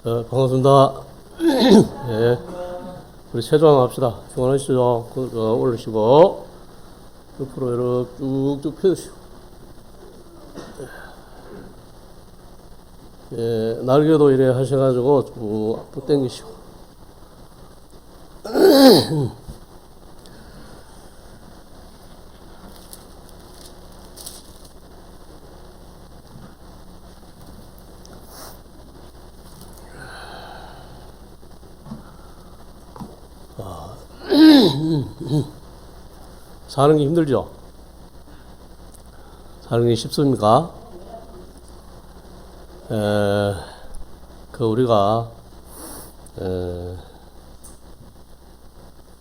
반갑습니다. 예, 우리 체조항합시다. 중원하시죠. 올리시고 옆으로 이렇게 쭉쭉 펴주시고, 예, 날개도 이래 하셔가지고 쭉 앞으로 당기시고. 사는 게 힘들죠? 사는 게 쉽습니까? 우리가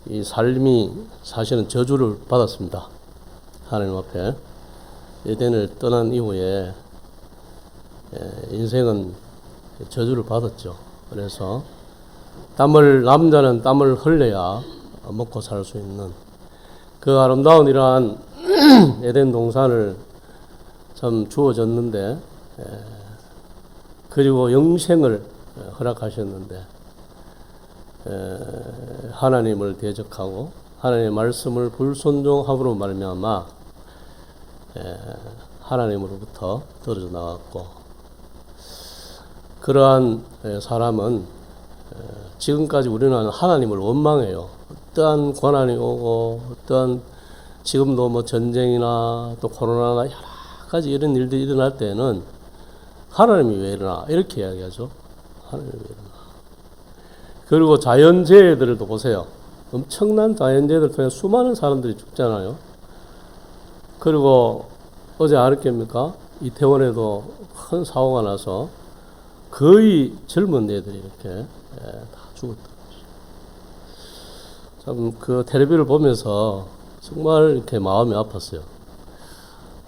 이 삶이 사실은 저주를 받았습니다. 하나님 앞에 에덴을 떠난 이후에 인생은 저주를 받았죠. 그래서 남자는 땀을 흘려야 먹고 살 수 있는 그 아름다운 이러한 에덴 동산을 참 주어졌는데, 그리고 영생을 허락하셨는데, 하나님을 대적하고 하나님의 말씀을 불순종함으로 말미암아 하나님으로부터 떨어져 나갔고, 그러한 사람은 지금까지 우리는 하나님을 원망해요. 어떠한 고난이 오고, 어떠한 지금도 뭐 전쟁이나 또 코로나나 여러 가지 이런 일들이 일어날 때는 하나님이 왜 이러나 이렇게 이야기하죠. 하나님이 왜 이러나. 그리고 자연재해들도 보세요. 엄청난 자연재해들 통해 수많은 사람들이 죽잖아요. 그리고 어제 알았겠습니까? 이태원에도 큰 사고가 나서 거의 젊은 애들이 이렇게 다 죽었다. 참 그 텔레비를 보면서 정말 이렇게 마음이 아팠어요.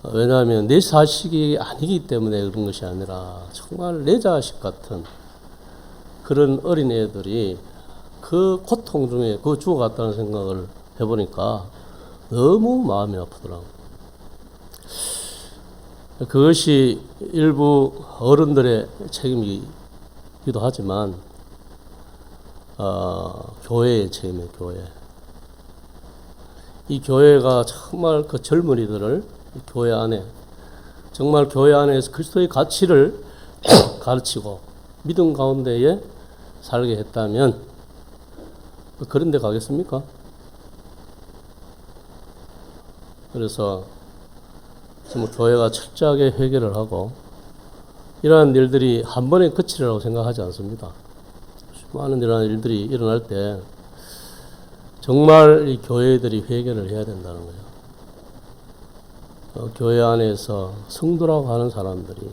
왜냐하면 내 자식이 아니기 때문에 그런 것이 아니라 정말 내 자식 같은 그런 어린 애들이 그 고통 중에 그 죽어갔다는 생각을 해보니까 너무 마음이 아프더라고요. 그것이 일부 어른들의 책임이기도 하지만 교회의 책임이에요. 교회. 이 교회가 정말 그 젊은이들을 교회 안에, 정말 교회 안에서 그리스도의 가치를 가르치고 믿음 가운데에 살게 했다면 그런 데 가겠습니까? 그래서 정말 교회가 철저하게 회개를 하고, 이러한 일들이 한 번에 그치리라고 생각하지 않습니다. 많은 이러한 일들이 일어날 때 정말 이 교회들이 회개를 해야 된다는 거예요. 교회 안에서 성도라고 하는 사람들이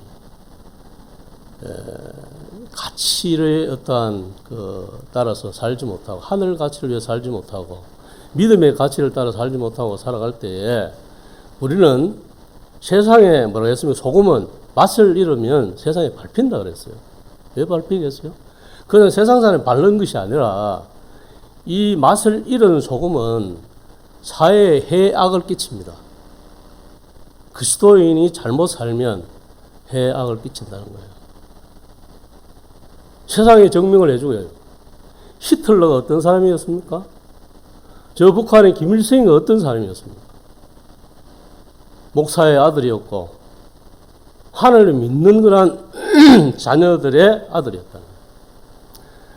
가치를 어떠한 따라서 살지 못하고, 하늘 가치를 위해 살지 못하고, 믿음의 가치를 따라 살지 못하고 살아갈 때에 우리는 세상에 뭐라고 했습니까? 소금은 맛을 잃으면 세상에 밟힌다 그랬어요. 왜 밟히겠어요? 그냥 세상 사람이 바른 것이 아니라 이 맛을 잃은 소금은 사회에 해악을 끼칩니다. 그리스도인이 잘못 살면 해악을 끼친다는 거예요. 세상에 증명을 해주고요. 히틀러가 어떤 사람이었습니까? 저 북한의 김일성이 어떤 사람이었습니까? 목사의 아들이었고 하나님을 믿는 그런 자녀들의 아들이었다.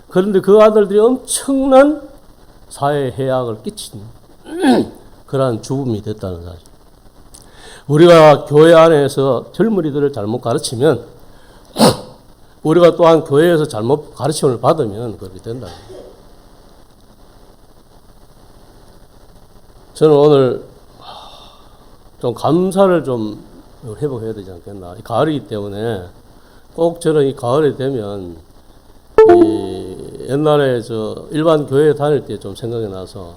그런데 그 아들들이 엄청난 사회에 해악을 끼친 그러한 죽음이 됐다는 사실. 우리가 교회 안에서 젊은이들을 잘못 가르치면, 우리가 또한 교회에서 잘못 가르침을 받으면 그렇게 된다. 저는 오늘 좀 감사를 좀 회복해야 되지 않겠나. 가을이기 때문에 꼭 저는 이 가을이 되면 옛날에 일반 교회 다닐 때 좀 생각이 나서,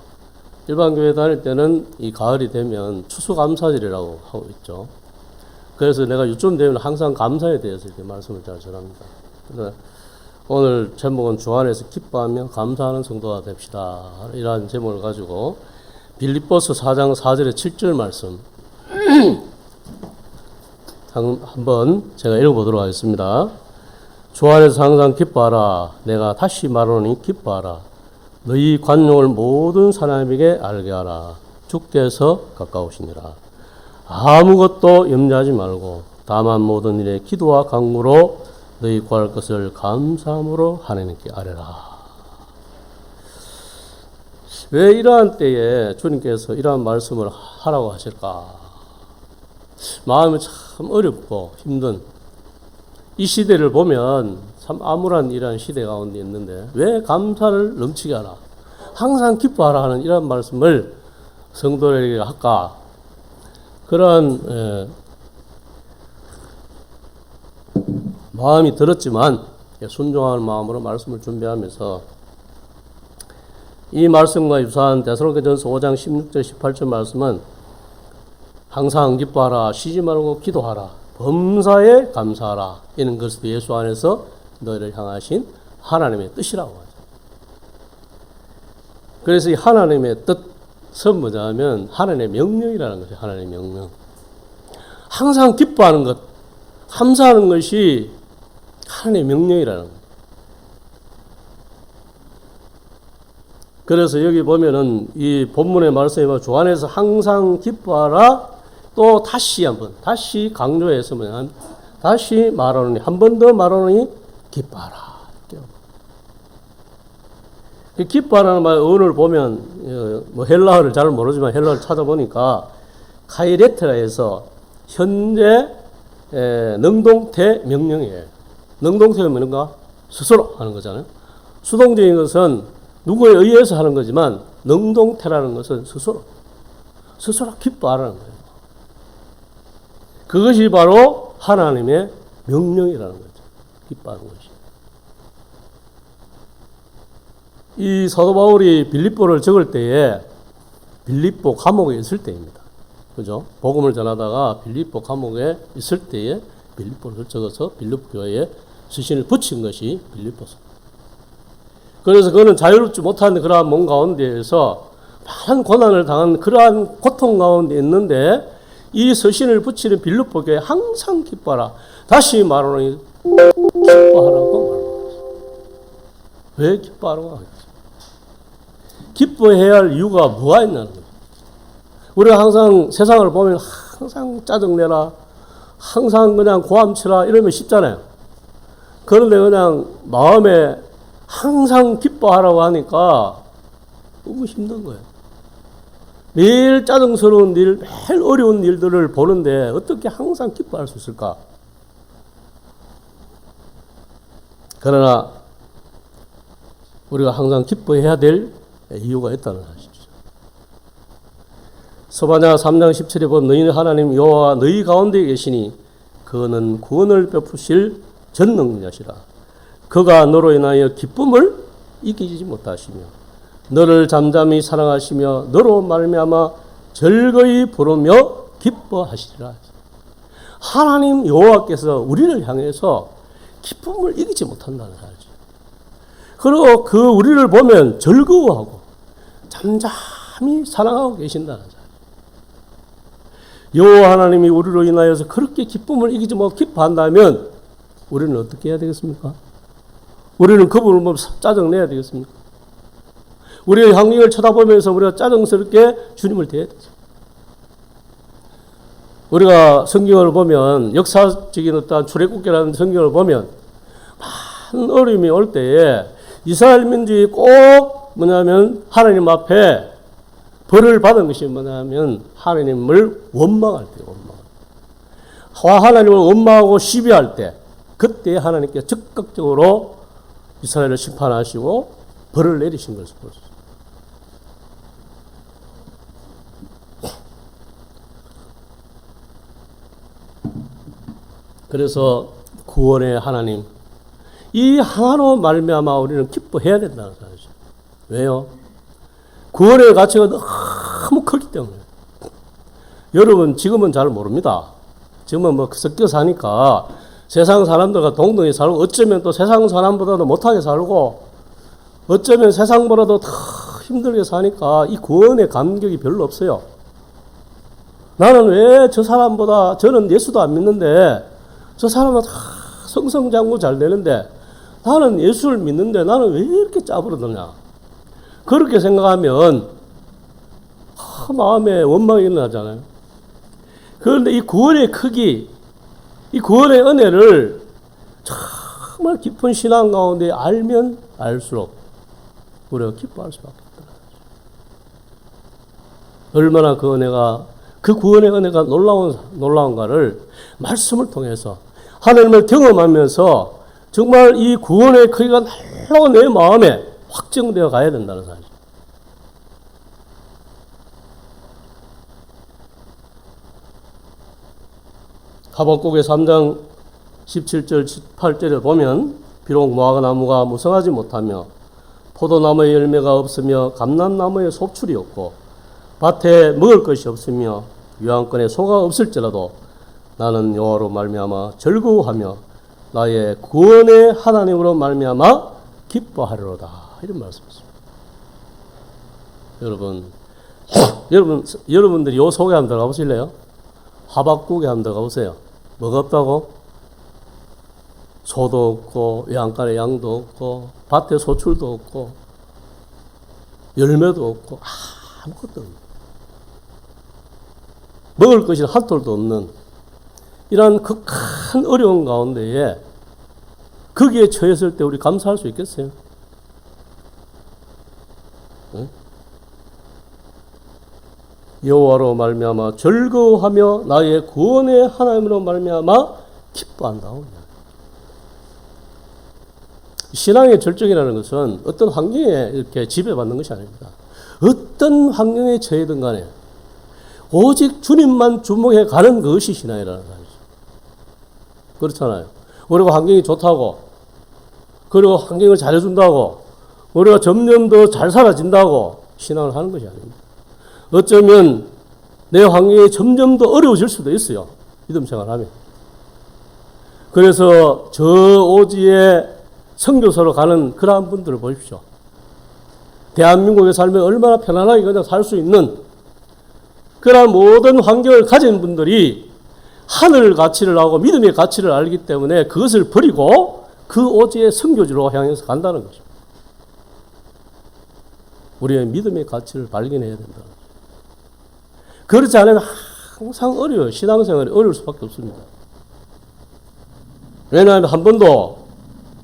일반 교회 다닐 때는 이 가을이 되면 추수감사절이라고 하고 있죠. 그래서 내가 요즘 되면 항상 감사에 대해서 이렇게 말씀을 잘 전합니다. 그래서 오늘 제목은 주 안에서 기뻐하며 감사하는 성도가 됩시다. 이러한 제목을 가지고 빌립보서 4장 4절에 7절 말씀 한번 제가 읽어보도록 하겠습니다. 주 안에서 항상 기뻐하라. 내가 다시 말하노니 기뻐하라. 너희 관용을 모든 사람에게 알게 하라. 주께서 가까우시니라. 아무것도 염려하지 말고 다만 모든 일에 기도와 간구로 너희 구할 것을 감사함으로 하나님께 아뢰라. 왜 이러한 때에 주님께서 이러한 말씀을 하라고 하실까? 마음이 참 어렵고 힘든 이 시대를 보면 참 암울한 이러한 시대 가운데 있는데 왜 감사를 넘치게 하라? 항상 기뻐하라 하는 이러한 말씀을 성도들에게 할까? 그러한 마음이 들었지만 순종하는 마음으로 말씀을 준비하면서 이 말씀과 유사한 데살로니가전서 5장 16절 18절 말씀은 항상 기뻐하라, 쉬지 말고 기도하라, 범사에 감사하라. 이는 그리스도 예수 안에서 너희를 향하신 하나님의 뜻이라고 하죠. 그래서 이 하나님의 뜻은 뭐냐면 하나님의 명령이라는 거죠. 하나님의 명령. 항상 기뻐하는 것, 감사하는 것이 하나님의 명령이라는 거예요. 그래서 여기 보면은 이 본문의 말씀에 보면 주 안에서 항상 기뻐하라. 또 다시 한번 다시 강조해서 뭐냐 다시 말하노니 한 번 더 말하노니 기뻐하라. 기뻐하라는 말 오늘 보면 뭐 헬라어를 잘 모르지만 헬라어를 찾아보니까 카이레트라에서 현재 능동태 명령이에요. 능동태가 뭔가 스스로 하는 거잖아요. 수동적인 것은 누구에 의해서 하는 거지만 능동태라는 것은 스스로 기뻐하라는 거예요. 그것이 바로 하나님의 명령이라는 거죠. 기뻐하는 것이. 이 사도 바울이 빌립보를 적을 때에 빌립보 감옥에 있을 때입니다. 그죠? 복음을 전하다가 빌립보 감옥에 있을 때에 빌립보를 적어서 빌립보 교회에 서신을 붙인 것이 빌립보서. 그래서 그는 자유롭지 못한 그러한 몸 가운데에서 많은 고난을 당한 그러한 고통 가운데 있는데 이 서신을 붙이는 빌립보 교회에 항상 기뻐하라. 다시 말하노니 기뻐하라고 말합니다. 왜 기뻐하라고 하겠어요? 기뻐해야 할 이유가 뭐가 있냐는 거예요. 우리가 항상 세상을 보면 항상 짜증내라, 항상 그냥 고함치라 이러면 쉽잖아요. 그런데 그냥 마음에 항상 기뻐하라고 하니까 너무 힘든 거예요. 매일 짜증스러운 일, 매일 어려운 일들을 보는데 어떻게 항상 기뻐할 수 있을까? 그러나 우리가 항상 기뻐해야 될 이유가 있다는 사실이죠. 스바냐 3장 17에 보면 너희는 하나님 여호와 너희 가운데 계시니 그는 구원을 베푸실 전능자시라. 그가 너로 인하여 기쁨을 이기지 못하시며 너를 잠잠히 사랑하시며 너로 말미암아 즐거이 부르며 기뻐하시리라. 하나님 여호와께서 우리를 향해서 기쁨을 이기지 못한다는 사실이죠. 그리고 그 우리를 보면 즐거워하고 잠잠히 사랑하고 계신다는 사실. 여호와 하나님이 우리로 인하여서 그렇게 기쁨을 이기지 못하고 기뻐한다면 우리는 어떻게 해야 되겠습니까? 우리는 그분을 보면 짜증내야 되겠습니까? 우리의 환경을 쳐다보면서 우리가 짜증스럽게 주님을 대해야 되죠. 우리가 성경을 보면 역사적인 어떤 출애굽기라는 성경을 보면 많은 어려움이 올 때에 이스라엘 민족이 꼭 뭐냐면 하나님 앞에 벌을 받은 것이 뭐냐면 하나님을 원망할 때, 하나님을 원망하고 시비할 때, 그때 하나님께 적극적으로 이스라엘을 심판하시고 벌을 내리신 것을 볼 수 있습니다. 그래서 구원의 하나님, 이 하나로 말미암아 우리는 기뻐해야 된다는 사실이죠. 왜요? 구원의 가치가 너무 크기 때문에. 여러분 지금은 잘 모릅니다. 지금은 뭐 섞여 사니까 세상 사람들과 동등히 살고 어쩌면 또 세상 사람보다도 못하게 살고 어쩌면 세상보다도 더 힘들게 사니까 이 구원의 감격이 별로 없어요. 나는 왜 저 사람보다 저는 예수도 안 믿는데 저 사람은 다 성성장구 잘 되는데 나는 예수를 믿는데 나는 왜 이렇게 짜부러드냐. 그렇게 생각하면 마음에 원망이 일어나잖아요. 그런데 이 구원의 크기, 이 구원의 은혜를 정말 깊은 신앙 가운데 알면 알수록 우리가 기뻐할 수밖에 없다. 얼마나 그 은혜가, 그 구원의 은혜가 놀라운가를 말씀을 통해서 하나님을 경험하면서 정말 이 구원의 크기가 날라온 내 마음에 확정되어 가야 된다는 사실. 하박국의 3장 17절 18절에 보면 비록 무화과 나무가 무성하지 못하며 포도나무의 열매가 없으며 감람나무의 소출이 없고 밭에 먹을 것이 없으며 유황권에 소가 없을지라도 나는 여호와로 말미암아 즐거워하며 나의 구원의 하나님으로 말미암아 기뻐하리로다. 이런 말씀이었습니다. 여러분들이 요 속에 한번 들어가 보실래요? 하박국에 한번 들어가 보세요. 뭐가 없다고? 소도 없고 양간에 양도 없고 밭에 소출도 없고 열매도 없고 아무것도 없는, 먹을 것이 한 톨도 없는 이러한 극한 어려운 가운데에 거기에 처했을 때 우리 감사할 수 있겠어요? 응? 여호와로 말미암아 즐거워하며 나의 구원의 하나님으로 말미암아 기뻐한다고. 신앙의 절정이라는 것은 어떤 환경에 이렇게 지배받는 것이 아닙니다. 어떤 환경에 처해든 간에 오직 주님만 주목해 가는 것이 신앙이라는 사실이죠. 그렇잖아요. 우리가 환경이 좋다고, 그리고 환경을 잘해준다고, 우리가 점점 더 잘 살아진다고 신앙을 하는 것이 아닙니다. 어쩌면 내 환경이 점점 더 어려워질 수도 있어요. 믿음 생활하면. 그래서 저 오지에 선교사로 가는 그러한 분들을 보십시오. 대한민국에 살면 얼마나 편안하게 그냥 살 수 있는 그러한 모든 환경을 가진 분들이 하늘 가치를 하고 믿음의 가치를 알기 때문에 그것을 버리고 그 오지의 선교지로 향해서 간다는 것입니다. 우리의 믿음의 가치를 발견해야 된다. 그렇지 않으면 항상 어려워요. 신앙생활이 어려울 수밖에 없습니다. 왜냐하면 한 번도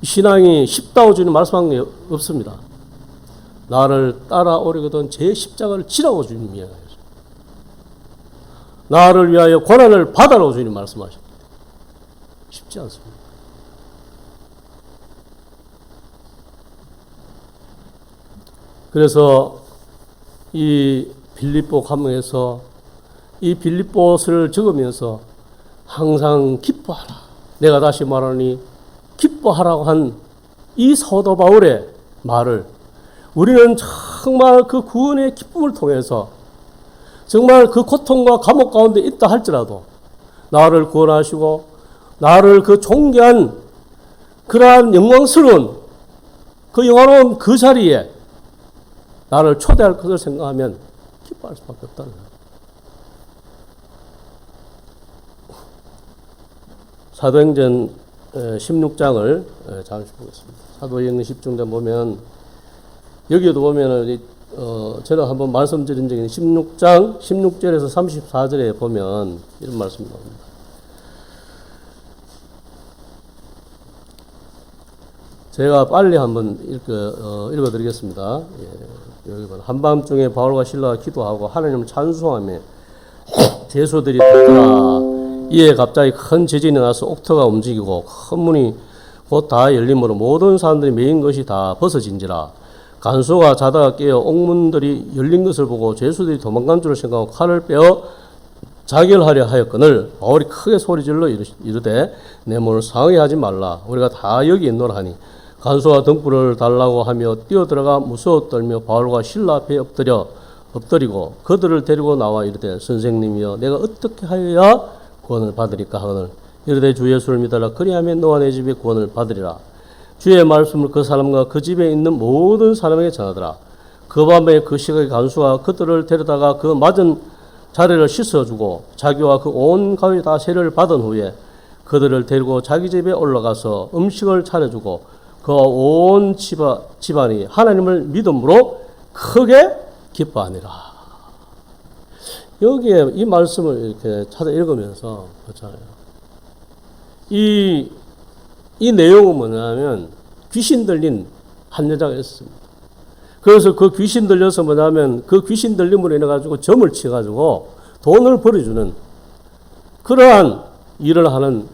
신앙이 쉽다고 주님 말씀한 게 없습니다. 나를 따라오려거든 제 십자가를 지라고 주님이 이야기하셨습니다. 나를 위하여 고난을 받아라고 주님 말씀하십니다. 쉽지 않습니다. 그래서 이 빌립보 감흥에서 이 빌립보서를 적으면서 항상 기뻐하라. 내가 다시 말하니 기뻐하라고 한 이 사도 바울의 말을 우리는 정말 그 구원의 기쁨을 통해서 정말 그 고통과 감옥 가운데 있다 할지라도 나를 구원하시고 나를 그 존귀한 그러한 영광스러운 그 영화로운 그 자리에 나를 초대할 것을 생각하면 기뻐할 수밖에 없다는 거예요. 사도행전 16장을 잠시 보겠습니다. 사도행전 16장 보면 여기에도 보면은 제가 한번 말씀드린 적이 16장 16절에서 34절에 보면 이런 말씀이 나옵니다. 제가 빨리 한번 읽어드리겠습니다. 여기 한밤중에 바울과 실라가 기도하고 하나님을 찬송하며 제소들이 듣더라. 이에 갑자기 큰 지진이 나서 옥터가 움직이고 큰 문이 곧 다 열림으로 모든 사람들이 메인 것이 다 벗어진지라. 간수가 자다가 깨어 옥문들이 열린 것을 보고 죄수들이 도망간 줄을 생각하고 칼을 빼어 자결하려 하였거늘 바울이 크게 소리질러 이르되 내 몸을 상하게 하지 말라. 우리가 다 여기 있노라 하니 간수가 등불을 달라고 하며 뛰어들어가 무서워 떨며 바울과 실라 앞에 엎드리고 그들을 데리고 나와 이르되 선생님이여 내가 어떻게 하여야 구원을 받으리까 하거늘 이르되 주 예수를 믿어라. 그리하면 너와 내 집에 구원을 받으리라. 주의 말씀을 그 사람과 그 집에 있는 모든 사람에게 전하더라. 그 밤에 그 시각에 간수가 그들을 데려다가 그 맞은 자리를 씻어주고 자기와 그 온 가족이 다 세례를 받은 후에 그들을 데리고 자기 집에 올라가서 음식을 차려주고 그 온 집안이 하나님을 믿음으로 크게 기뻐하니라. 여기에 이 말씀을 이렇게 찾아 읽으면서 그렇잖아요. 이 내용은 뭐냐면 귀신 들린 한 여자가 있습니다. 그래서 그 귀신 들려서 뭐냐면 그 귀신 들림으로 인해 가지고 점을 치 가지고 돈을 벌어주는 그러한 일을 하는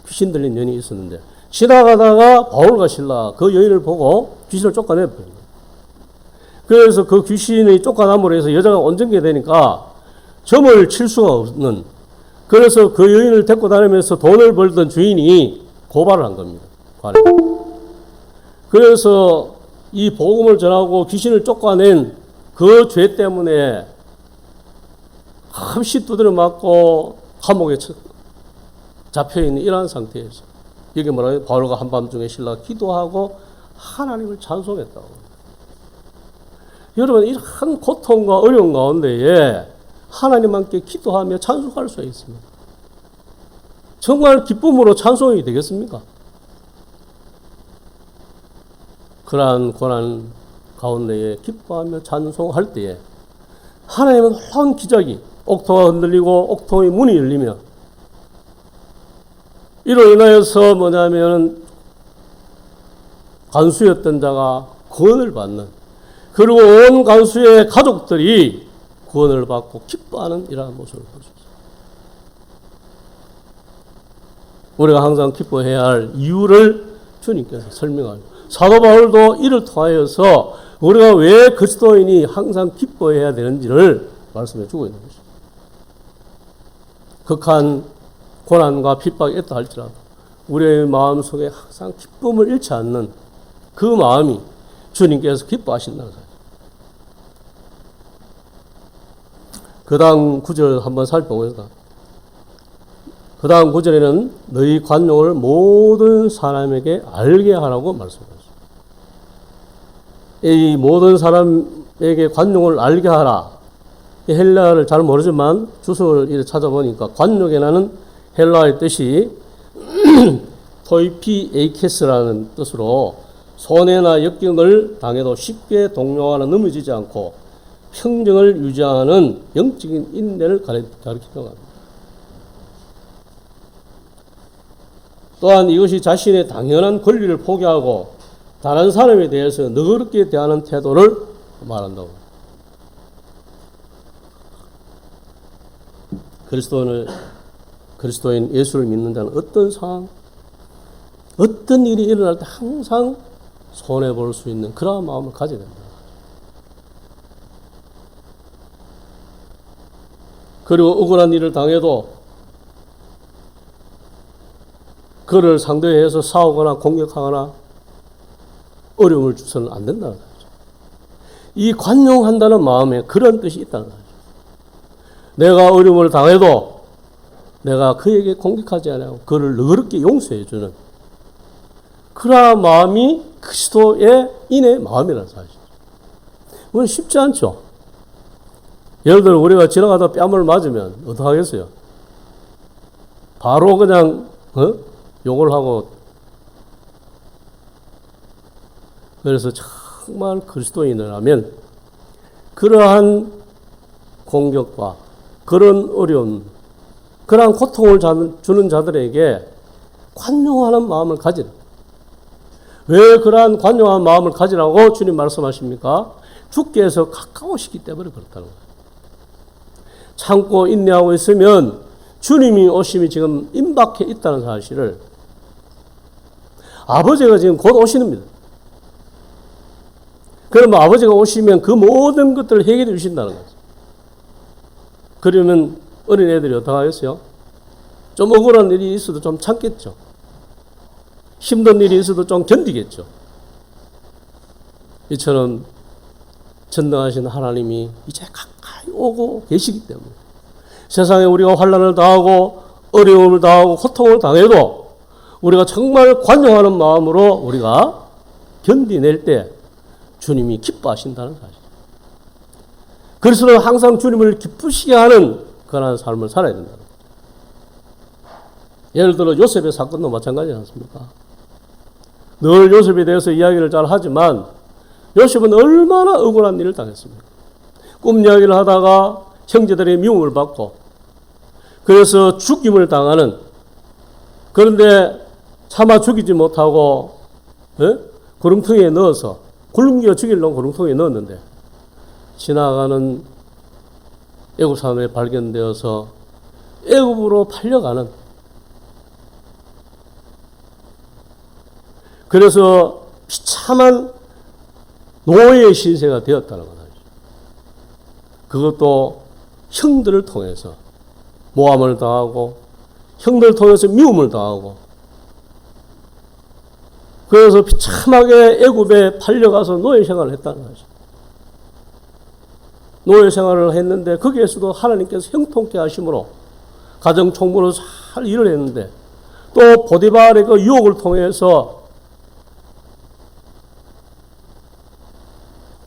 귀신 들린 여인이 있었는데, 지나가다가 바울과 실라 그 여인을 보고 귀신을 쫓아내버립니다. 그래서 그 귀신이 쫓아남으로 해서 여자가 온전게 되니까 점을 칠 수가 없는, 그래서 그 여인을 데리고 다니면서 돈을 벌던 주인이 고발을 한 겁니다. 그래서 이 복음을 전하고 귀신을 쫓아낸 그 죄 때문에 흡시 두드려 맞고 감옥에 잡혀있는 이러한 상태에서 여기 뭐라고요? 바울과 한밤중에 실라가 기도하고 하나님을 찬송했다고. 여러분, 이런 고통과 어려운 가운데에 하나님께 기도하며 찬송할 수 있습니다. 정말 기쁨으로 찬송이 되겠습니까? 그러한 고난 가운데에 기뻐하며 찬송할 때에 하나님은 놀라운 기적이, 옥토가 흔들리고 옥토의 문이 열리며, 이로 인하여서 뭐냐면 간수였던 자가 구원을 받는, 그리고 온 간수의 가족들이 구원을 받고 기뻐하는 이러한 모습을 보십시오. 우리가 항상 기뻐해야 할 이유를 주님께서 설명하죠. 사도 바울도 이를 통하여서 우리가 왜 그리스도인이 항상 기뻐해야 되는지를 말씀해 주고 있는 것입니다. 극한 고난과 핍박이 있다 할지라도 우리의 마음속에 항상 기쁨을 잃지 않는 그 마음이 주님께서 기뻐하신다는 사실. 그 다음 구절 한번 살펴보겠습니다. 그 다음 구절에는 너희 관용을 모든 사람에게 알게 하라고 말씀하셨습니다. 이 모든 사람에게 관용을 알게 하라. 이 헬라어를 잘 모르지만 주석을 찾아보니까 관용이라는 헬라어의 뜻이 토이피 에이케스라는 뜻으로 손해나 역경을 당해도 쉽게 동요하거나 넘어지지 않고 평정을 유지하는 영적인 인내를 가리킨다고 합니다. 또한 이것이 자신의 당연한 권리를 포기하고 다른 사람에 대해서 너그럽게 대하는 태도를 말한다고. 그리스도인 예수를 믿는 자는 어떤 상황, 어떤 일이 일어날 때 항상 손해볼 수 있는 그러한 마음을 가져야 된다. 그리고 억울한 일을 당해도 그를 상대해서 싸우거나 공격하거나 어려움을 주서는 안 된다는 거죠. 이 관용한다는 마음에 그런 뜻이 있다는 거죠. 내가 어려움을 당해도 내가 그에게 공격하지 않고 그를 너그럽게 용서해 주는 그러한 마음이 그리스도의 인의 마음이라는 사실이죠. 그건 쉽지 않죠. 예를 들어 우리가 지나가다 뺨을 맞으면 어떡하겠어요? 바로 그냥 욕을 하고. 그래서 정말 그리스도인이라면 그러한 공격과 그런 어려움, 그러한 고통을 주는 자들에게 관용하는 마음을 가지라. 왜 그러한 관용한 마음을 가지라고 주님 말씀하십니까? 주께서 가까우시기 때문에 그렇다는 거예요. 참고 인내하고 있으면 주님이 오심이 지금 임박해 있다는 사실을, 아버지가 지금 곧 오시는입니다. 그러면 아버지가 오시면 그 모든 것들을 해결해 주신다는 거죠. 그러면 어린애들이 어떻게 하겠어요? 좀 억울한 일이 있어도 좀 참겠죠. 힘든 일이 있어도 좀 견디겠죠. 이처럼 전능하신 하나님이 이제 가까이 오고 계시기 때문에 세상에 우리가 환난을 당하고 어려움을 당하고 고통을 당해도 우리가 정말 관용하는 마음으로 우리가 견디낼 때 주님이 기뻐하신다는 사실. 그래서 항상 주님을 기쁘시게 하는 그런 삶을 살아야 된다. 예를 들어 요셉의 사건도 마찬가지지 않습니까? 늘 요셉에 대해서 이야기를 잘 하지만 요셉은 얼마나 억울한 일을 당했습니까? 꿈 이야기를 하다가 형제들의 미움을 받고 그래서 죽임을 당하는, 그런데 차마 죽이지 못하고 구렁텅이에 넣어서 굶겨 죽이려고 구렁텅이에 넣었는데 지나가는 애굽 사람에 발견되어서 애굽으로 팔려가는, 그래서 비참한 노예의 신세가 되었다는 거다. 그것도 형들을 통해서 모함을 당하고 형들을 통해서 미움을 당하고, 그래서 비참하게 애굽에 팔려가서 노예 생활을 했다는 거죠. 노예 생활을 했는데 거기에서도 하나님께서 형통케 하심으로 가정 총무로 잘 일을 했는데 또 보디발의 그 유혹을 통해서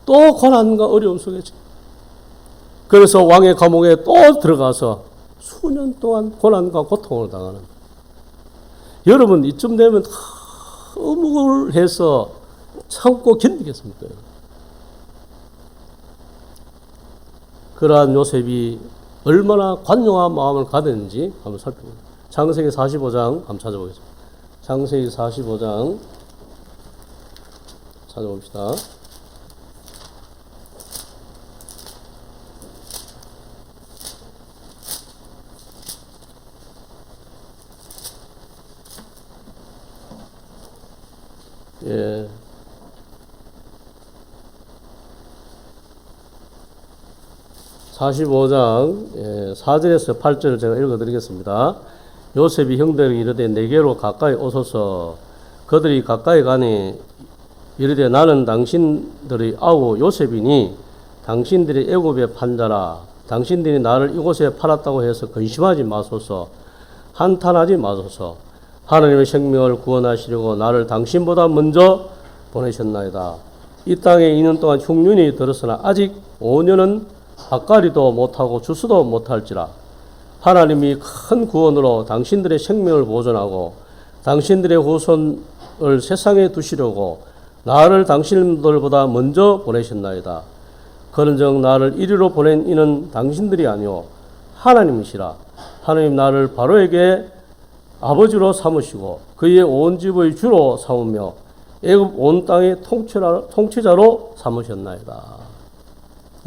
또 고난과 어려움 속에서, 그래서 왕의 감옥에 또 들어가서 수년 동안 고난과 고통을 당하는. 여러분 이쯤 되면 너무 해서 참고 견디겠습니까? 그러한 요셉이 얼마나 관용한 마음을 가졌는지 한번 살펴보겠습니다. 창세기 45장 한번 찾아보겠습니다. 창세기 45장 찾아봅시다. 예. 45장 4절에서 8절을 제가 읽어드리겠습니다. 요셉이 형들에게 이르되 내게로 가까이 오소서. 그들이 가까이 가니 이르되 나는 당신들의 아우 요셉이니 당신들이 애굽에 판자라. 당신들이 나를 이곳에 팔았다고 해서 근심하지 마소서. 한탄하지 마소서. 하나님의 생명을 구원하시려고 나를 당신보다 먼저 보내셨나이다. 이 땅에 2년 동안 흉년이 들었으나 아직 5년은 밭갈이도 못하고 주수도 못할지라. 하나님이 큰 구원으로 당신들의 생명을 보존하고 당신들의 후손을 세상에 두시려고 나를 당신들보다 먼저 보내셨나이다. 그런즉 나를 이리로 보낸 이는 당신들이 아니오 하나님이시라. 하나님 나를 바로에게 아버지로 삼으시고 그의 온 집의 주로 삼으며 애굽 온 땅의 통치자로 삼으셨나이다.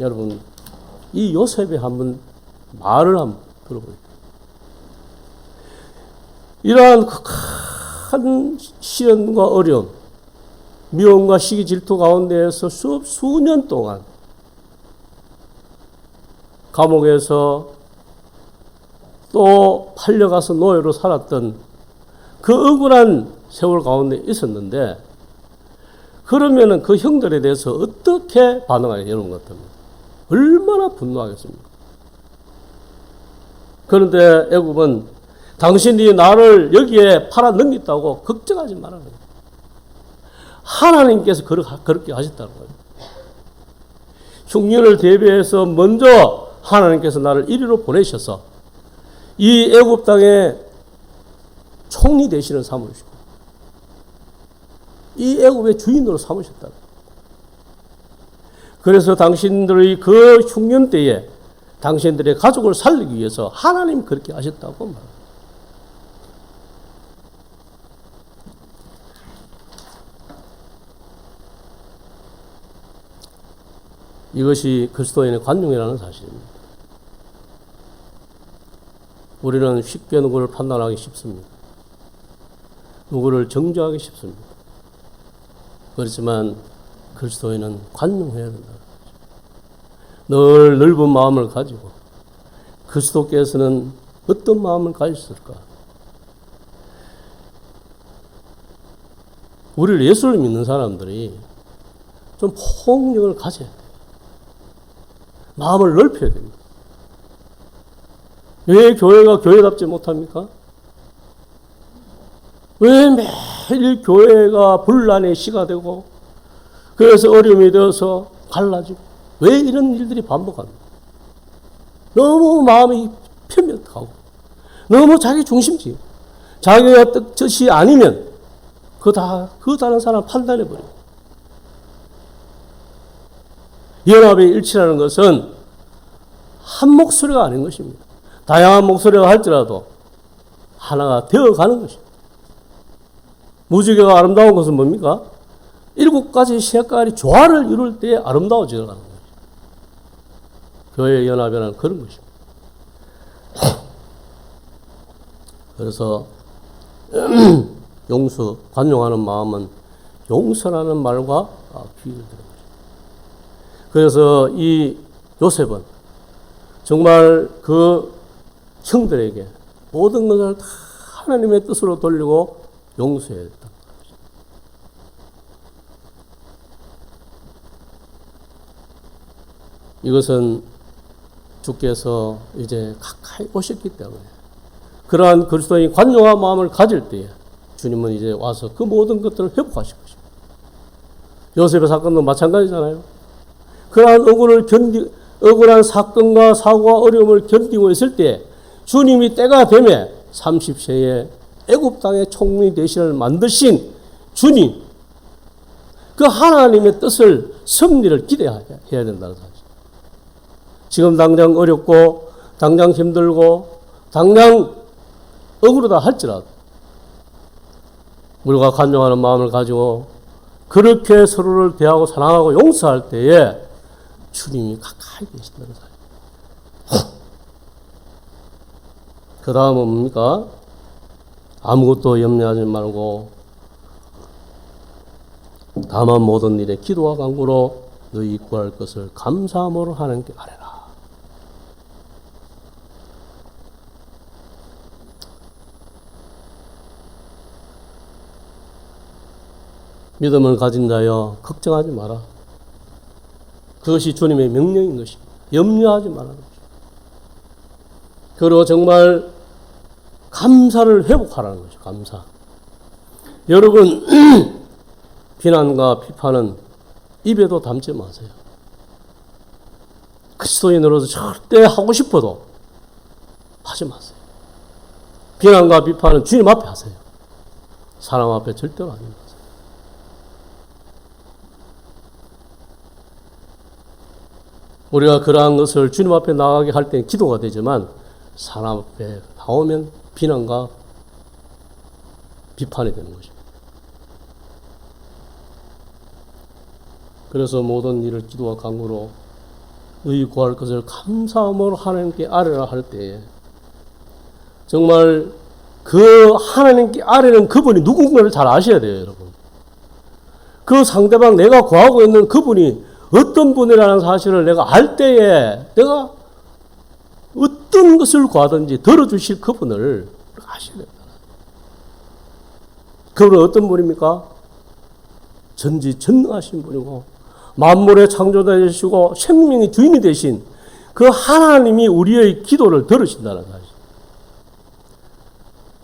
여러분 이 요셉의 한번 말을 한번 들어보세요. 이러한 큰 시련과 어려움, 미움과 시기 질투 가운데에서 수년 동안 감옥에서 또 팔려가서 노예로 살았던 그 억울한 세월 가운데 있었는데, 그러면은 그 형들에 대해서 어떻게 반응하냐, 여러분 같으면. 얼마나 분노하겠습니까? 그런데 애굽은 당신이 나를 여기에 팔아 넘겼다고 걱정하지 말아라. 하나님께서 그렇게 하셨다는 거예요. 흉년을 대비해서 먼저 하나님께서 나를 이리로 보내셔서 이 애굽 땅의 총리 대신을 삼으시고 이 애굽의 주인으로 삼으셨다. 그래서 당신들의 그 흉년 때에 당신들의 가족을 살리기 위해서 하나님 그렇게 하셨다고 말합니다. 이것이 그리스도인의 관용이라는 사실입니다. 우리는 쉽게 누구를 판단하기 쉽습니다. 누구를 정죄하기 쉽습니다. 그렇지만 그리스도인은 관용해야 된다. 늘 넓은 마음을 가지고 그리스도께서는 어떤 마음을 가지셨을까? 우리를 예수를 믿는 사람들이 좀 폭력을 가져야 돼요. 마음을 넓혀야 됩니다. 왜 교회가 교회답지 못합니까? 왜 매일 교회가 분란의 시가 되고 그래서 어려움이 되어서 갈라지고 왜 이런 일들이 반복합니까? 너무 마음이 편협하고 너무 자기 중심적이고 자기가 뜻이 아니면 그 다른 사람 판단해버려요. 연합의 일치라는 것은 한 목소리가 아닌 것입니다. 다양한 목소리가 할지라도 하나가 되어가는 것입니다. 무지개가 아름다운 것은 뭡니까? 7가지 색깔이 조화를 이룰 때 아름다워져 가는 거예요. 교회의 연합이라는 그런 것입니다. 그래서 용서, 관용하는 마음은 용서라는 말과 비교를 드는 것입니다. 그래서 이 요셉은 정말 그 형들에게 모든 것을 다 하나님의 뜻으로 돌리고 용서했다. 이것은 주께서 이제 가까이 오셨기 때문에 그러한 그리스도인이 관용한 마음을 가질 때에 주님은 이제 와서 그 모든 것들을 회복하실 것입니다. 요셉의 사건도 마찬가지잖아요. 그러한 억울한 사건과 사고와 어려움을 견디고 있을 때 주님이 때가 되매 30세에 애굽 땅의 총리 대신을 만드신 주님, 그 하나님의 뜻을 승리를 기대해야 된다는 사실. 지금 당장 어렵고 당장 힘들고 당장 억울하다 할지라도 우리가 간증하는 마음을 가지고 그렇게 서로를 대하고 사랑하고 용서할 때에 주님이 가까이 계신다는 사실. 그 다음은 뭡니까? 아무것도 염려하지 말고 다만 모든 일에 기도와 간구로 너희 구할 것을 감사함으로 하나님께 아뢰라. 믿음을 가진 자여 걱정하지 마라. 그것이 주님의 명령인 것입니다. 염려하지 말라는 것입니다. 그리고 정말 감사를 회복하라는 것이죠. 감사. 여러분 비난과 비판은 입에도 담지 마세요. 그리스도인으로서 절대 하고 싶어도 하지 마세요. 비난과 비판은 주님 앞에 하세요. 사람 앞에 절대로 하지 마세요. 우리가 그러한 것을 주님 앞에 나가게 할 때는 기도가 되지만 사람 앞에 나오면 비난과 비판이 되는 것입니다. 그래서 모든 일을 기도와 간구로 너희 구할 것을 감사함으로 하나님께 아뢰라 할 때에 정말 그 하나님께 아뢰는 그분이 누군가를 잘 아셔야 돼요, 여러분. 그 상대방 내가 구하고 있는 그분이 어떤 분이라는 사실을 내가 알 때에 내가 어떤 것을 구하든지 들어주실 그분을 아셔야 된다. 그분은 어떤 분입니까? 전지전능하신 분이고 만물의 창조자이시고 생명의 주인이 되신 그 하나님이 우리의 기도를 들으신다는 사실.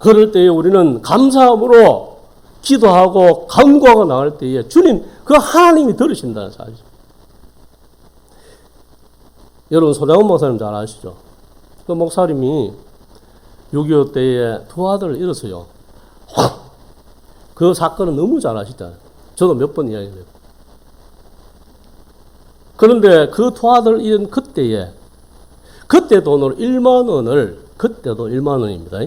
그럴 때에 우리는 감사함으로 기도하고 간구하고 나갈 때에 주님 그 하나님이 들으신다는 사실. 여러분 소장훈 목사님 잘 아시죠? 그 목사님이 6.25 때에 두 아들을 잃었어요. 그 사건은 너무 잘 아시잖아요. 저도 몇 번 이야기해요. 그런데 그 두 아들을 잃은 그때에 그때 돈으로 1만 원을 그때도 1만 원입니다.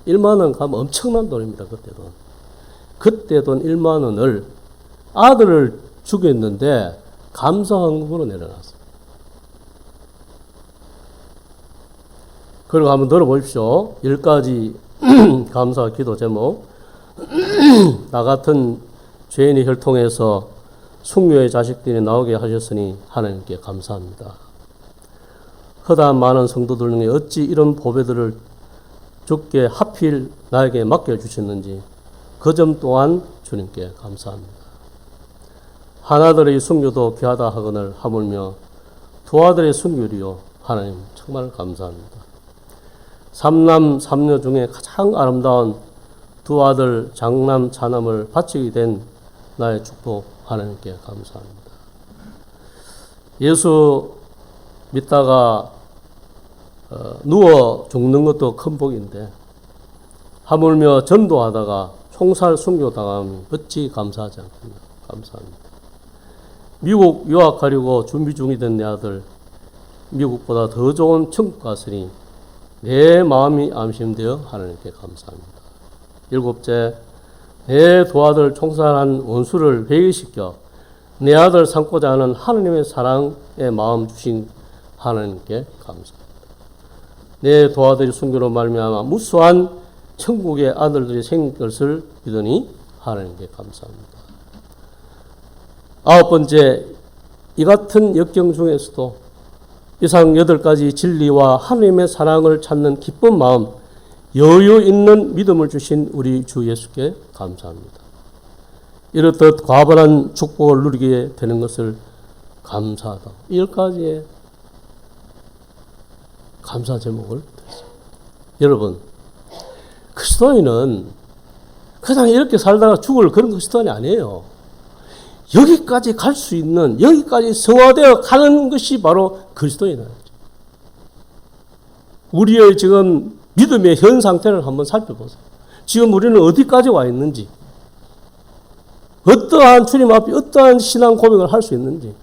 1만 원 가면 엄청난 돈입니다. 그때 돈. 그때 돈 1만 원을 아들을 죽였는데 감사헌금으로 내려놨어요. 그리고 한번 들어보십시오. 10가지 감사 기도 제목. 나 같은 죄인의 혈통에서 숙녀의 자식들이 나오게 하셨으니 하나님께 감사합니다. 허다한 많은 성도들 중에 어찌 이런 보배들을 주께 하필 나에게 맡겨주셨는지 그 점 또한 주님께 감사합니다. 하나들의 순교도 귀하다 하거늘 하물며 두 아들의 순교리요 하나님 정말 감사합니다. 삼남 삼녀 중에 가장 아름다운 두 아들 장남 차남을 바치게 된 나의 축복 하나님께 감사합니다. 예수 믿다가 누워 죽는 것도 큰 복인데 하물며 전도하다가 총살 순교당함이 어찌 감사하지 않겠나. 감사합니다. 미국 유학 가려고 준비 중이던 내 아들, 미국보다 더 좋은 천국 갔으니 내 마음이 안심되어 하나님께 감사합니다. 7째, 내 두 아들 총살한 원수를 회개시켜 내 아들 삼고자 하는 하나님의 사랑의 마음 주신 하나님께 감사합니다. 내 두 아들이 순교로 말미암아 무수한 천국의 아들들이 생길 것을 믿으니 하나님께 감사합니다. 9번째, 이 같은 역경 중에서도 이상 8가지 진리와 하나님의 사랑을 찾는 기쁜 마음, 여유 있는 믿음을 주신 우리 주 예수께 감사합니다. 이렇듯 과분한 축복을 누리게 되는 것을 감사하다. 10가지의 감사 제목을 드렸습니다. 여러분, 그리스도인은 그냥 이렇게 살다가 죽을 그런 그리스도인이 아니에요. 여기까지 갈 수 있는, 여기까지 성화되어 가는 것이 바로 그리스도인이에요. 우리의 지금 믿음의 현 상태를 한번 살펴보세요. 지금 우리는 어디까지 와 있는지, 어떠한 주님 앞에 어떠한 신앙 고백을 할 수 있는지.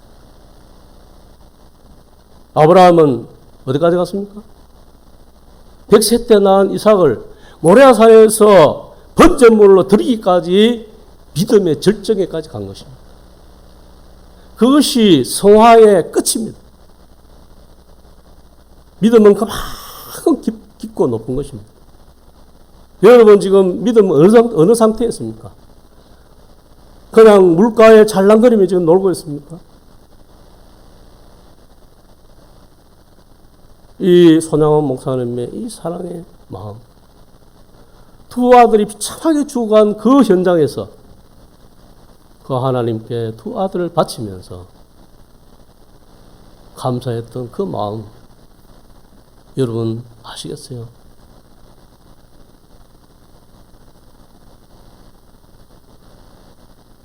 아브라함은 어디까지 갔습니까? 100세 때 낳은 이삭을 모레아산에서 번제물로 드리기까지 믿음의 절정에까지 간 것입니다. 그것이 성화의 끝입니다. 믿음은 그만큼 깊고 높은 것입니다. 여러분 지금 믿음 어느 상태에 있습니까? 그냥 물가에 잘랑거리며 지금 놀고 있습니까? 이 손양원 목사님의 이 사랑의 마음, 두 아들이 비참하게 죽어간 그 현장에서 그 하나님께 두 아들을 바치면서 감사했던 그 마음, 여러분 아시겠어요?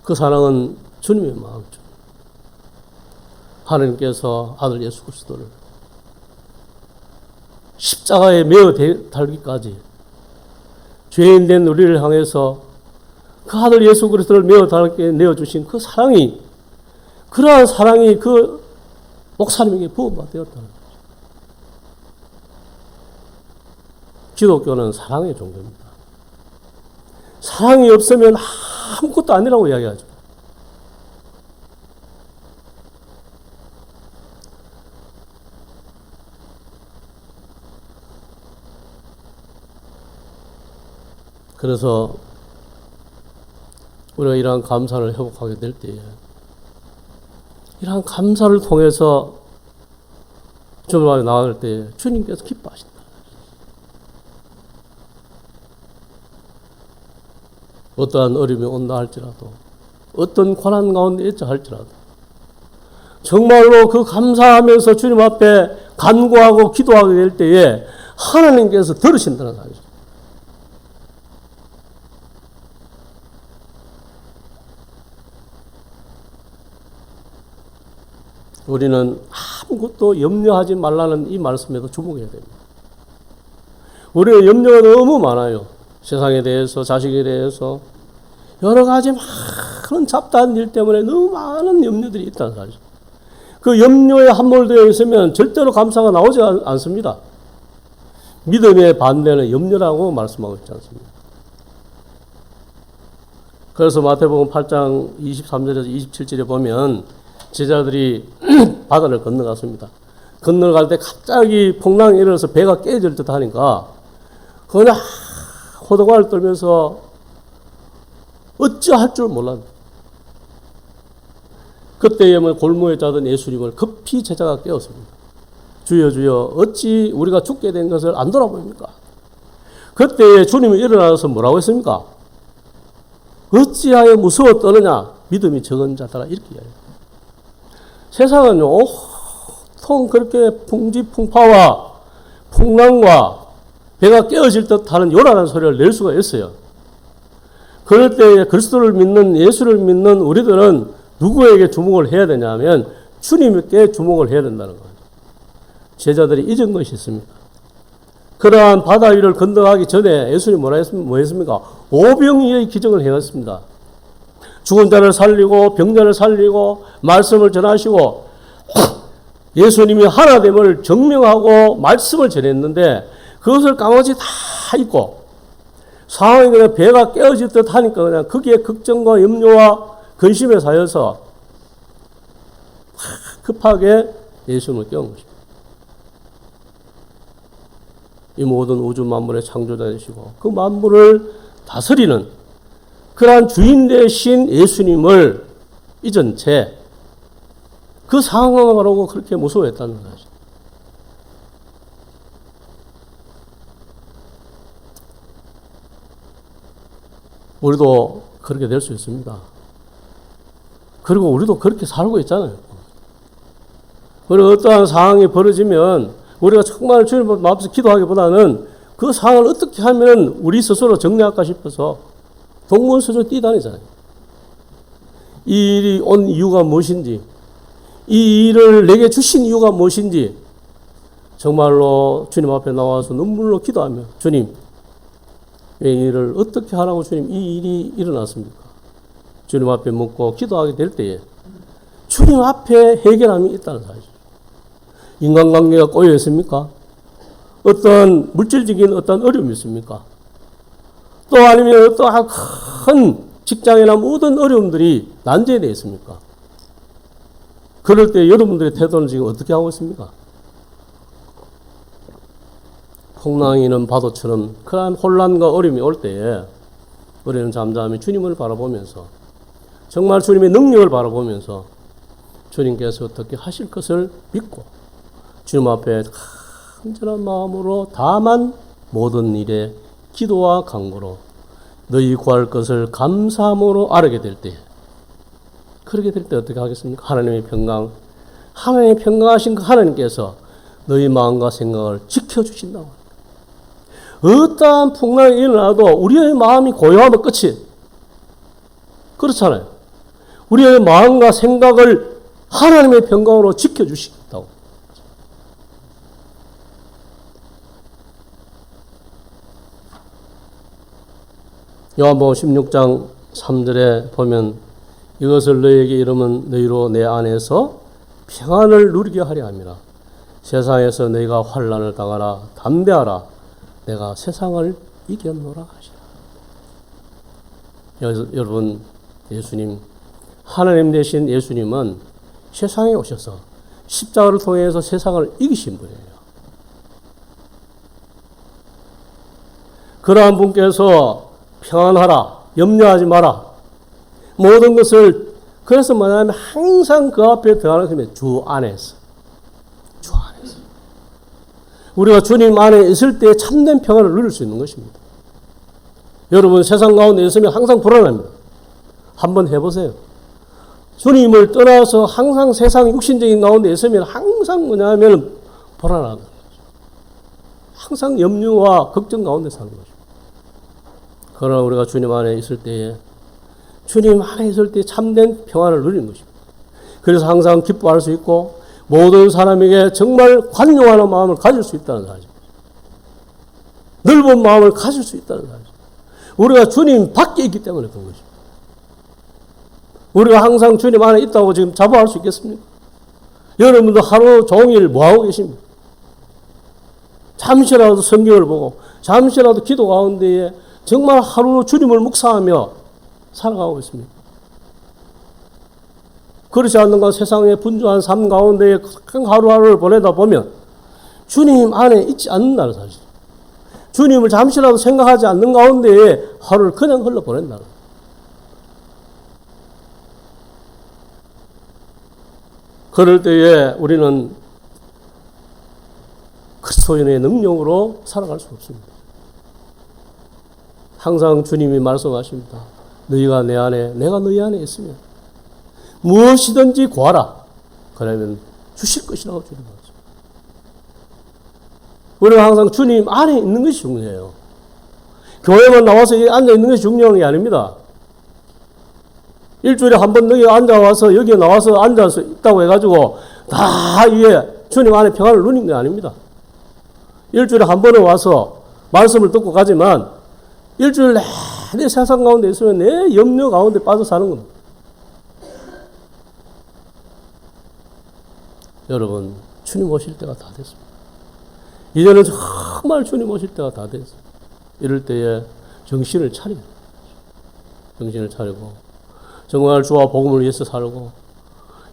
그 사랑은 주님의 마음이죠. 하나님께서 아들 예수 그리스도를 십자가에 매어 달기까지 죄인 된 우리를 향해서 그 아들 예수 그리스도를 매어 달게 내어주신 그 사랑이, 그러한 사랑이 그 목사님에게 부어받았다는 거죠. 기독교는 사랑의 종교입니다. 사랑이 없으면 아무것도 아니라고 이야기하죠. 그래서 우리가 이러한 감사를 회복하게 될 때에 이러한 감사를 통해서 주님 앞에 나아갈 때에 주님께서 기뻐하신다. 어떠한 어려움이 온다 할지라도, 어떤 고난 가운데 있자 할지라도 정말로 그 감사하면서 주님 앞에 간구하고 기도하게 될 때에 하나님께서 들으신다는 사실이죠. 우리는 아무것도 염려하지 말라는 이 말씀에도 주목해야 됩니다. 우리는 염려가 너무 많아요. 세상에 대해서, 자식에 대해서 여러 가지 많은 잡다한 일 때문에 너무 많은 염려들이 있다는 사실. 그 염려에 함몰되어 있으면 절대로 감사가 나오지 않습니다. 믿음의 반대는 염려라고 말씀하고 있지 않습니다. 그래서 마태복음 8장 23절에서 27절에 보면 제자들이 바다를 건너갔습니다. 건너갈 때 갑자기 풍랑이 일어나서 배가 깨질 듯 하니까 그냥 호들갑을 떨면서 어찌할 줄 몰랐는데, 그때에 골무에 짜던 예수님을 급히 제자가 깨웠습니다. 주여 주여 어찌 우리가 죽게 된 것을 안 돌아보입니까? 그때에 주님이 일어나서 뭐라고 했습니까? 어찌하여 무서워 떠느냐, 믿음이 적은 자들아, 이렇게 이야기해요. 세상은요, 통 그렇게 풍지풍파와 풍랑과 배가 깨어질 듯하는 요란한 소리를 낼 수가 있어요. 그럴 때 그리스도를 믿는, 예수를 믿는 우리들은 누구에게 주목을 해야 되냐면 주님께 주목을 해야 된다는 거예요. 제자들이 잊은 것이 있습니다. 그러한 바다 위를 건너가기 전에 예수님이 뭐 했습니까? 오병이어의 기적을 행했습니다. 죽은 자를 살리고 병자를 살리고 말씀을 전하시고 예수님이 하나됨을 증명하고 말씀을 전했는데 그것을 까마지 다 잊고 상황이 그냥 배가 깨어질 듯 하니까 그냥 거기에 걱정과 염려와 근심에 사여서 급하게 예수님을 깨운 것입니다. 이 모든 우주 만물의 창조자이시고 그 만물을 다스리는 그러한 주인 되신 예수님을 잊은 채 그 상황을 바라고 그렇게 무서워했다는 것이죠. 우리도 그렇게 될 수 있습니다. 그리고 우리도 그렇게 살고 있잖아요. 그리고 어떠한 상황이 벌어지면 우리가 정말 주님 앞에서 기도하기보다는 그 상황을 어떻게 하면 우리 스스로 정리할까 싶어서 동문서주 뛰다니잖아요. 이 일이 온 이유가 무엇인지, 이 일을 내게 주신 이유가 무엇인지 정말로 주님 앞에 나와서 눈물로 기도하며 주님, 이 일을 어떻게 하라고 주님 이 일이 일어났습니까? 주님 앞에 묻고 기도하게 될 때에 주님 앞에 해결함이 있다는 사실. 인간관계가 꼬여 있습니까? 어떤 물질적인 어떤 어려움이 있습니까? 또 아니면 어떠한 큰 직장이나 모든 어려움들이 난제되어 있습니까? 그럴 때 여러분들의 태도는 지금 어떻게 하고 있습니까? 풍랑이는 파도처럼 그러한 혼란과 어려움이 올 때에 우리는 잠잠히 주님을 바라보면서 정말 주님의 능력을 바라보면서 주님께서 어떻게 하실 것을 믿고 주님 앞에 간절한 마음으로 다만 모든 일에 기도와 간구로 너희 구할 것을 감사함으로 아뢰게 될 때, 그렇게 될 때 어떻게 하겠습니까? 하나님의 평강, 하나님의 평강하신 그 하나님께서 너희 마음과 생각을 지켜주신다고. 어떠한 풍랑이 일어나도 우리의 마음이 고요하면 끝이. 그렇잖아요. 우리의 마음과 생각을 하나님의 평강으로 지켜주시겠다고. 요한복음 16장 3절에 보면 이것을 너희에게 이르면 너희로 내 안에서 평안을 누리게 하려 함이라. 세상에서 너희가 환난을 당하라. 담대하라. 내가 세상을 이겼노라 하시라. 여러분, 예수님, 하나님 되신 예수님은 세상에 오셔서 십자가를 통해서 세상을 이기신 분이에요. 그러한 분께서 평안하라, 염려하지 마라, 모든 것을, 그래서 뭐냐면 항상 그 앞에 들어가는 것이 주 안에서. 주 안에서. 우리가 주님 안에 있을 때 참된 평안을 누릴 수 있는 것입니다. 여러분, 세상 가운데 있으면 항상 불안합니다. 한번 해보세요. 주님을 떠나서 항상 세상 육신적인 가운데 있으면 항상 뭐냐면 불안하다. 항상 염려와 걱정 가운데 사는 것입니다. 그러나 우리가 주님 안에 있을 때에, 주님 안에 있을 때 참된 평안을 누리는 것입니다. 그래서 항상 기뻐할 수 있고 모든 사람에게 정말 관용하는 마음을 가질 수 있다는 사실입니다. 넓은 마음을 가질 수 있다는 사실입니다. 우리가 주님 밖에 있기 때문에 그런 것입니다. 우리가 항상 주님 안에 있다고 지금 자부할 수 있겠습니까? 여러분도 하루 종일 뭐하고 계십니까? 잠시라도 성경을 보고 잠시라도 기도 가운데에 정말 하루 주님을 묵상하며 살아가고 있습니다. 그렇지 않는가? 세상의 분주한 삶 가운데에 하루하루를 보내다 보면 주님 안에 있지 않는다는 사실. 주님을 잠시라도 생각하지 않는 가운데에 하루를 그냥 흘러보낸다는. 그럴 때에 우리는 그리스도인의 능력으로 살아갈 수 없습니다. 항상 주님이 말씀하십니다. 너희가 내 안에, 내가 너희 안에 있으면 무엇이든지 구하라. 그러면 주실 것이라고 주님 말씀. 우리가 항상 주님 안에 있는 것이 중요해요. 교회만 나와서 앉아 있는 것이 중요한 게 아닙니다. 일주일에 한 번 여기 앉아와서 여기 나와서 앉아서 있다고 해가지고 다 이게 주님 안에 평안을 누리는 게 아닙니다. 일주일에 한 번은 와서 말씀을 듣고 가지만 일주일 내내 세상 가운데 있으면 내 염려 가운데 빠져 사는 겁니다. 여러분, 주님 오실 때가 다 됐습니다. 이제는 정말 주님 오실 때가 다 됐어요. 이럴 때에 정신을 차려요. 정신을 차리고 정말 주와 복음을 위해서 살고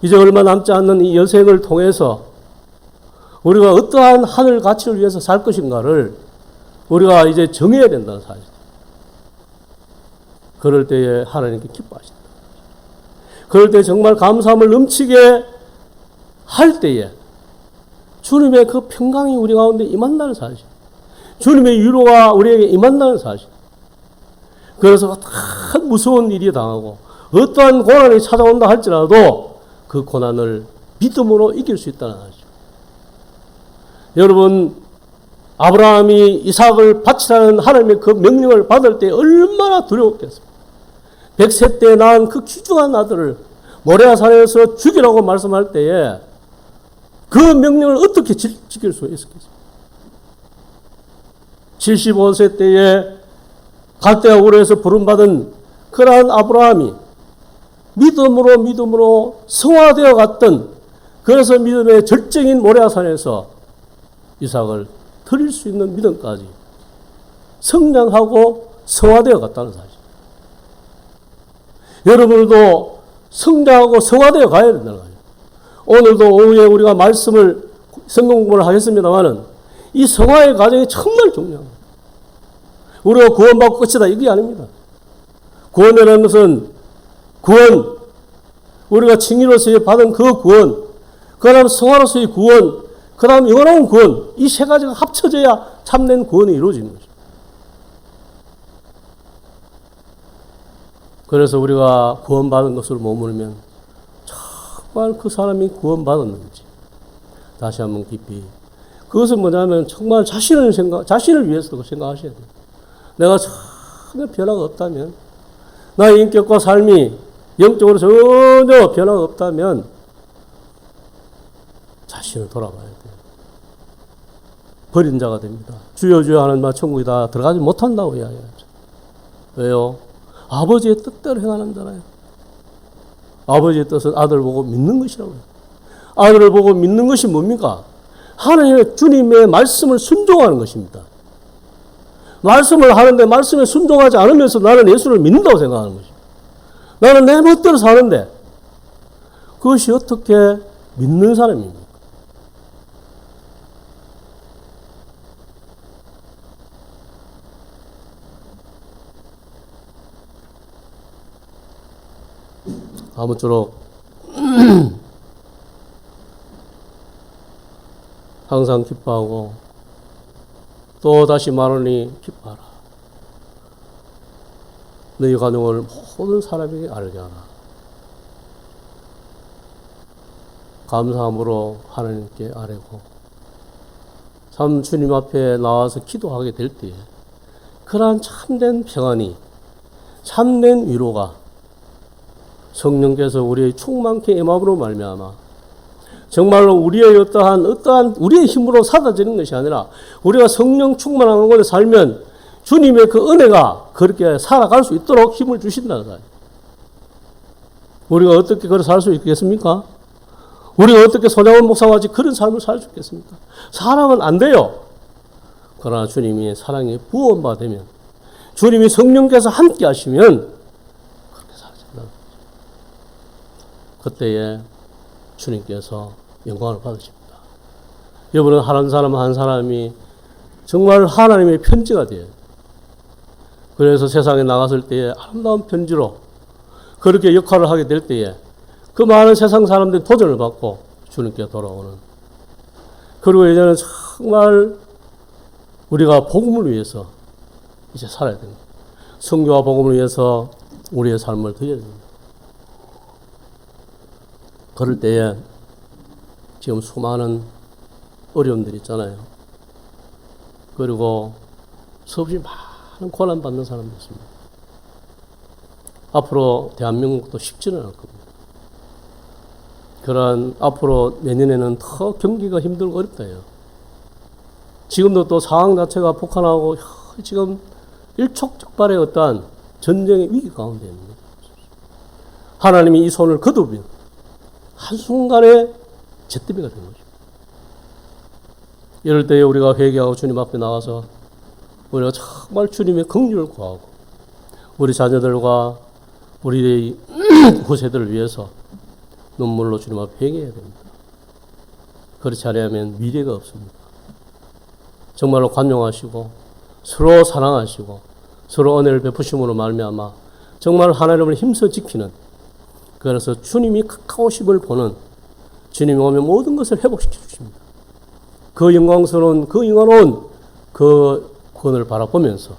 이제 얼마 남지 않는 이 여생을 통해서 우리가 어떠한 하늘 가치를 위해서 살 것인가를 우리가 이제 정해야 된다는 사실. 그럴 때에 하나님께 기뻐하신다. 그럴 때 정말 감사함을 넘치게 할 때에 주님의 그 평강이 우리 가운데 임한다는 사실. 주님의 위로가 우리에게 임한다는 사실. 그래서 어떠한 무서운 일이 당하고 어떠한 고난이 찾아온다 할지라도 그 고난을 믿음으로 이길 수 있다는 사실. 여러분, 아브라함이 이삭을 바치라는 하나님의 그 명령을 받을 때 얼마나 두려웠겠습니까? 100세 때 낳은 그 귀중한 아들을 모레아산에서 죽이라고 말씀할 때에 그 명령을 어떻게 지킬 수 있었겠습니까? 75세 때에 갈대아 우르에서 부름받은 그러한 아브라함이 믿음으로 성화되어 갔던, 그래서 믿음의 절정인 모레아산에서 이삭을 드릴 수 있는 믿음까지 성장하고 성화되어 갔다는 사실. 여러분들도 성장하고 성화되어 가야 된다는 거예요. 오늘도 오후에 우리가 말씀을 성경 공부를 하겠습니다만은 이 성화의 과정이 정말 중요합니다. 우리가 구원받고 끝이다 이게 아닙니다. 구원이라는 것은 구원, 우리가 칭의로서의 받은 그 구원, 그 다음 성화로서의 구원, 그 다음 영원한 구원, 이 세 가지가 합쳐져야 참된 구원이 이루어지는 것입니다. 그래서 우리가 구원받은 것을 머무르면 정말 그 사람이 구원받았는지 다시 한번 깊이, 그것은 뭐냐면 정말 자신을 위해서 생각하셔야 돼요. 내가 전혀 변화가 없다면, 나의 인격과 삶이 영적으로 전혀 변화가 없다면 자신을 돌아봐야 돼요. 버린 자가 됩니다. 주여 주여 하는 말 천국이다 들어가지 못한다고 이야기하죠. 왜요? 아버지의 뜻대로 행하는 자라요. 아버지의 뜻은 아들 보고 믿는 것이라고요. 아들을 보고 믿는 것이 뭡니까? 하나님의 주님의 말씀을 순종하는 것입니다. 말씀을 하는데 말씀에 순종하지 않으면서 나는 예수를 믿는다고 생각하는 것입니다. 나는 내 멋대로 사는데 그것이 어떻게 믿는 사람입니까? 아무쪼록 항상 기뻐하고 또 다시 말하니 기뻐하라. 너희 간용을 모든 사람에게 알게 하라. 감사함으로 하나님께 아뢰고 참 주님 앞에 나와서 기도하게 될 때에 그러한 참된 평안이, 참된 위로가 성령께서 우리의 충만케 임함으로 말미암아 정말로 우리의 어떠한 우리의 힘으로 사라지는 것이 아니라 우리가 성령 충만한 곳에 살면 주님의 그 은혜가 그렇게 살아갈 수 있도록 힘을 주신다는 거예요. 우리가 어떻게 그렇게 살 수 있겠습니까? 우리가 어떻게 손양원 목사와 같이 그런 삶을 살 수 있겠습니까? 사람은 안 돼요. 그러나 주님이 사랑에 부어바 되면, 주님이 성령께서 함께 하시면 그렇게 살아진다. 그때에 주님께서 영광을 받으십니다. 여러분은 한 사람 한 사람이 정말 하나님의 편지가 돼요. 그래서 세상에 나갔을 때에 아름다운 편지로 그렇게 역할을 하게 될 때에 그 많은 세상 사람들이 도전을 받고 주님께 돌아오는, 그리고 이제는 정말 우리가 복음을 위해서 이제 살아야 됩니다. 성교와 복음을 위해서 우리의 삶을 드려야 됩니다. 그럴 때에 지금 수많은 어려움들이 있잖아요. 그리고 수없이 많은 고난받는 사람도 있습니다. 앞으로 대한민국도 쉽지는 않을 겁니다. 그러한 앞으로 내년에는 더 경기가 힘들고 어렵다 해요. 지금도 또 상황 자체가 폭한하고 지금 일촉즉발의 어떠한 전쟁의 위기 가운데 있는 거예요. 하나님이 이 손을 거두면 한순간에 잿더미가 되는 거죠. 이럴 때에 우리가 회개하고 주님 앞에 나와서 우리가 정말 주님의 긍휼을 구하고 우리 자녀들과 우리의 후세들을 위해서 눈물로 주님 앞에 회개해야 됩니다. 그렇지 않으면 미래가 없습니다. 정말로 관용하시고 서로 사랑하시고 서로 은혜를 베푸심으로 말미암아 정말 하나님을 힘써 지키는, 그래서 주님이 가까우심을 보는, 주님이 오면 모든 것을 회복시켜 주십니다. 그 영광스러운 그 영원한 그 구원을 바라보면서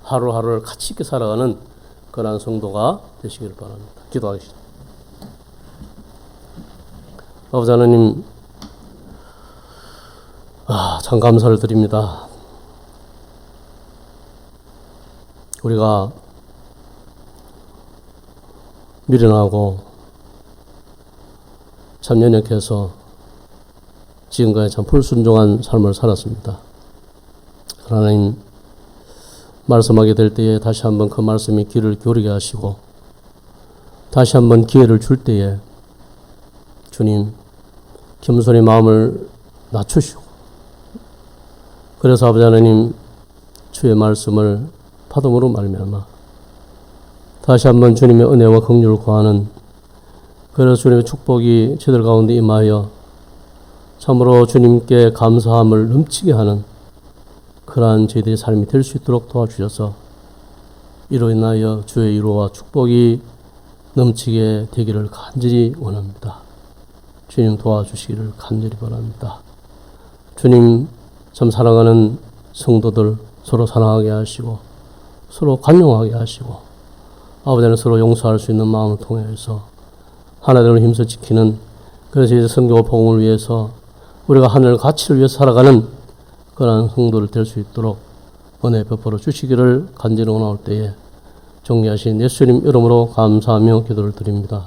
하루하루를 가치 있게 살아가는 그러한 성도가 되시길 바랍니다. 기도하시죠. 아버지 하나님, 참 감사를 드립니다. 우리가 미련하고 참 연약해서 지금까지 참 불순종한 삶을 살았습니다. 하나님, 말씀하게 될 때에 다시 한번 그 말씀이 귀를 기울이게 하시고 다시 한번 기회를 줄 때에 주님 겸손히 마음을 낮추시고, 그래서 아버지 하나님 주의 말씀을 받음으로 말미암아 다시 한번 주님의 은혜와 긍휼을 구하는, 그래서 주님의 축복이 저들 가운데 임하여 참으로 주님께 감사함을 넘치게 하는 그러한 저희들의 삶이 될 수 있도록 도와주셔서 이로 인하여 주의 위로와 축복이 넘치게 되기를 간절히 원합니다. 주님 도와주시기를 간절히 바랍니다. 주님 참 사랑하는 성도들 서로 사랑하게 하시고 서로 관용하게 하시고 아버지는 서로 용서할 수 있는 마음을 통해서 하나님을 힘써 지키는, 그래서 이제 성교와 복음을 위해서 우리가 하늘 가치를 위해서 살아가는 그러한 성도를 될 수 있도록 은혜 베풀어 주시기를 간절히 원할 때에 존귀하신 예수님 이름으로 감사하며 기도를 드립니다.